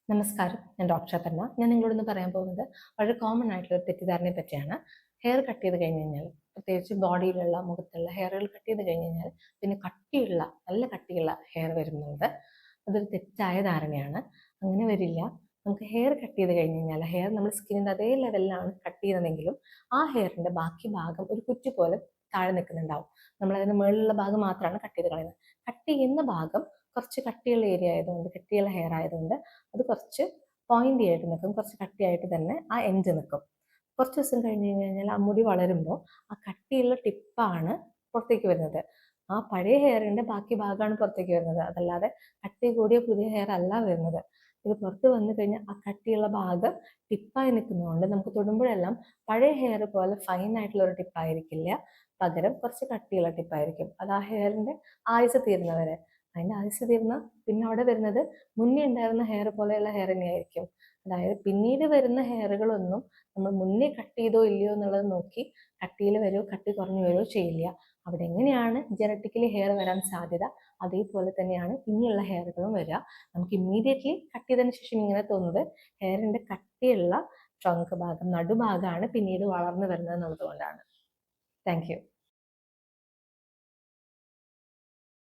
നമസ്കാരം, ഞാൻ ഡോക്ടർ അപർണ. ഞാൻ നിങ്ങളോടൊന്ന് പറയാൻ പോകുന്നത് വളരെ കോമൺ ആയിട്ടുള്ള ഒരു തെറ്റിദ്ധാരണയെ പറ്റിയാണ്. ഹെയർ കട്ട് ചെയ്ത് കഴിഞ്ഞ് കഴിഞ്ഞാൽ, പ്രത്യേകിച്ച് ബോഡിയിലുള്ള മുഖത്തുള്ള ഹെയറുകൾ കട്ട് ചെയ്ത് കഴിഞ്ഞ് കഴിഞ്ഞാൽ പിന്നെ നല്ല കട്ടിയുള്ള ഹെയർ വരുന്നത് അതൊരു തെറ്റായ ധാരണയാണ്. അങ്ങനെ വരില്ല. നമുക്ക് ഹെയർ കട്ട് ചെയ്ത് കഴിഞ്ഞ് കഴിഞ്ഞാൽ ഹെയർ നമ്മൾ സ്കിന്നിൻ്റെ അതേ ലെവലിലാണ് കട്ട് ചെയ്യുന്നതെങ്കിലും ആ ഹെയറിൻ്റെ ബാക്കി ഭാഗം ഒരു കുറ്റി പോലെ താഴെ നിൽക്കുന്നുണ്ടാവും. നമ്മളതിന് മുകളിലുള്ള ഭാഗം മാത്രമാണ് കട്ട് ചെയ്ത് കളയുന്നത്. കട്ട് ചെയ്യുന്ന ഭാഗം കുറച്ച് കട്ടിയുള്ള ഏരിയ ആയതുകൊണ്ട്, കട്ടിയുള്ള ഹെയർ ആയതുകൊണ്ട് അത് കുറച്ച് പോയിന്റി ആയിട്ട് നിൽക്കും, കുറച്ച് കട്ടിയായിട്ട് തന്നെ ആ എൻഡ് നിൽക്കും. കുറച്ച് ദിവസം കഴിഞ്ഞ് കഴിഞ്ഞാൽ ആ മുടി വളരുമ്പോൾ ആ കട്ടിയുള്ള ടിപ്പാണ് പുറത്തേക്ക് വരുന്നത്. ആ പഴയ ഹെയറിൻ്റെ ബാക്കി ഭാഗമാണ് പുറത്തേക്ക് വരുന്നത്, അതല്ലാതെ കട്ടി കൂടിയ പുതിയ ഹെയർ അല്ല വരുന്നത്. ഇത് പുറത്ത് വന്നു കഴിഞ്ഞാൽ ആ കട്ടിയുള്ള ഭാഗം ടിപ്പായി നിൽക്കുന്നതുകൊണ്ട് നമുക്ക് തൊടുമ്പോഴെല്ലാം പഴയ ഹെയർ പോലെ ഫൈൻ ആയിട്ടുള്ള ഒരു ടിപ്പായിരിക്കില്ല, പകരം കുറച്ച് കട്ടിയുള്ള ടിപ്പായിരിക്കും. അത് ആ ഹെയറിൻ്റെ ആയുസ് തീരുന്നവരെ. അതിൻ്റെ ആയുസ് തീർന്ന പിന്നെ അവിടെ വരുന്നത് മുന്നേ ഉണ്ടായിരുന്ന ഹെയർ പോലെയുള്ള ഹെയർ തന്നെയായിരിക്കും. അതായത് പിന്നീട് വരുന്ന ഹെയറുകളൊന്നും നമ്മൾ മുന്നേ കട്ട് ചെയ്തോ ഇല്ലയോ എന്നുള്ളത് നോക്കി കട്ടിയിൽ വരുമോ കട്ടി കുറഞ്ഞു വരുമോ ചെയ്യില്ല. അവിടെ എങ്ങനെയാണ് ജനറ്റിക്കലി ഹെയർ വരാൻ സാധ്യത, അതേപോലെ തന്നെയാണ് ഇനിയുള്ള ഹെയറുകളും വരിക. നമുക്ക് ഇമ്മീഡിയറ്റ്ലി കട്ട് ചെയ്തതിന് ശേഷം ഇങ്ങനെ തോന്നുന്നത് ഹെയറിൻ്റെ കട്ടിയുള്ള ട്രങ്ക് ഭാഗം, നടുഭാഗമാണ് പിന്നീട് വളർന്നു വരുന്നത് എന്നുള്ളത് കൊണ്ടാണ്. Thank you.